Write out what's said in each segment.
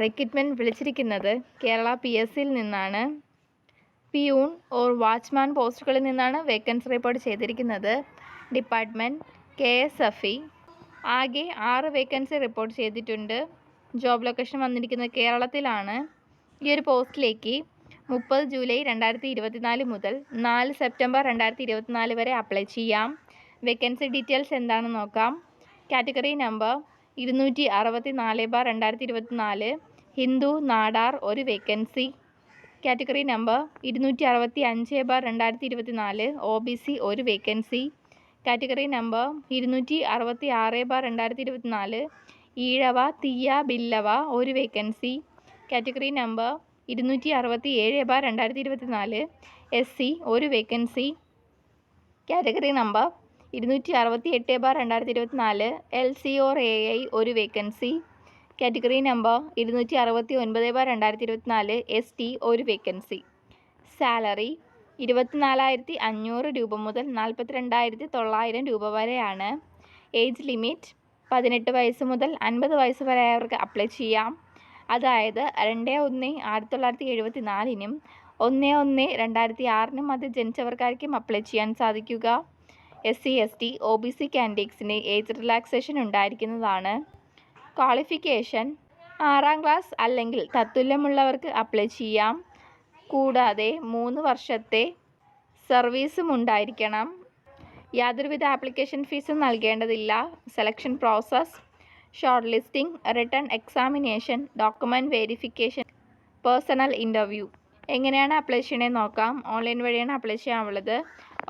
Recruitment വിളിച്ചിരിക്കുന്നത് കേരള PSCയിൽ നിന്നാണ്. Peon or watchman പോസ്റ്റുകളിൽ നിന്നാണ് വേക്കൻസി റിപ്പോർട്ട് ചെയ്തിരിക്കുന്നത്. Department KSFE. ആകെ 6 വേക്കൻസി റിപ്പോർട്ട് ചെയ്തിട്ടുണ്ട്. ജോബ് ലൊക്കേഷൻ വന്നിരിക്കുന്നത് കേരളത്തിലാണ്. ഈ ഒരു പോസ്റ്റിലേക്ക് 30 ജൂലൈ 2024 മുതൽ 4 സെപ്റ്റംബർ 2024 വരെ അപ്ലൈ ചെയ്യാം. വേക്കൻസി ഡീറ്റെയിൽസ് എന്താണെന്ന് നോക്കാം. കാറ്റഗറി നമ്പർ 264/2024 ഹിന്ദു നാടാർ ഒരു വേക്കൻസി. കാറ്റഗറി നമ്പർ 265/2024 OBC ഒരു vacancy. Category number 266/2024 Ezhava Thiyya Billava ഒരു വേക്കൻസി. കാറ്റഗറി നമ്പർ 267/2024 SC ഒരു vacancy. Category number 268/2024 LC or AI ഒരു വേക്കൻസി. കാറ്റഗറി നമ്പർ 269/2024 ST ഒരു വേക്കൻസി. സാലറി 24,500 രൂപ മുതൽ 42,900 രൂപ വരെയാണ്. ഏജ് ലിമിറ്റ് 18 വയസ്സ് മുതൽ 50 വയസ്സ് വരെ ആയവർക്ക് അപ്ലൈ ചെയ്യാം. അതായത് 2/1/1974 1/1/2006 അത് ജനിച്ചവർക്കായിരിക്കും അപ്ലൈ ചെയ്യാൻ സാധിക്കുക. SC ST OBC കാൻഡിഡേറ്റ്സിന് ഏജ് റിലാക്സേഷൻ ഉണ്ടായിരിക്കുന്നതാണ്. ക്വാളിഫിക്കേഷൻ 6ാം ക്ലാസ് അല്ലെങ്കിൽ തത്തുല്യമുള്ളവർക്ക് അപ്ലൈ ചെയ്യാം. കൂടാതെ 3 വർഷത്തെ സർവീസും ഉണ്ടായിരിക്കണം. യാതൊരുവിധ ആപ്ലിക്കേഷൻ ഫീസും നൽകേണ്ടതില്ല. Selection process: short listing, written examination, document verification, personal interview. എങ്ങനെയാണ് അപ്ലൈ ചെയ്യണമെന്ന് നോക്കാം. ഓൺലൈൻ വഴിയാണ് അപ്ലൈ ചെയ്യാനുള്ളത്.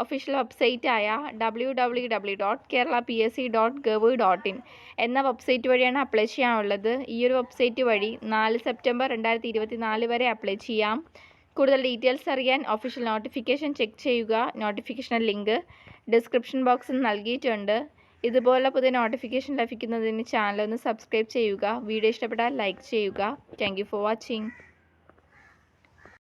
ഒഫീഷ്യൽ വെബ്സൈറ്റായ www.keralapsc.gov.in എന്ന വെബ്സൈറ്റ് വഴിയാണ് അപ്ലൈ ചെയ്യാനുള്ളത്. ഈ ഒരു വെബ്സൈറ്റ് വഴി 4 സെപ്റ്റംബർ 2024 വരെ അപ്ലൈ ചെയ്യാം. കൂടുതൽ ഡീറ്റെയിൽസ് അറിയാൻ ഒഫീഷ്യൽ നോട്ടിഫിക്കേഷൻ ചെക്ക് ചെയ്യുക. നോട്ടിഫിക്കേഷൻ ലിങ്ക് ഡിസ്ക്രിപ്ഷൻ ബോക്സിൽ നൽകിയിട്ടുണ്ട്. ഇതുപോലെ പുതിയ നോട്ടിഫിക്കേഷൻ ലഭിക്കുന്നതിന് ചാനൽ ഒന്ന് സബ്സ്ക്രൈബ് ചെയ്യുക. വീഡിയോ ഇഷ്ടപ്പെട്ടാൽ ലൈക്ക് ചെയ്യുക. Thank you for watching.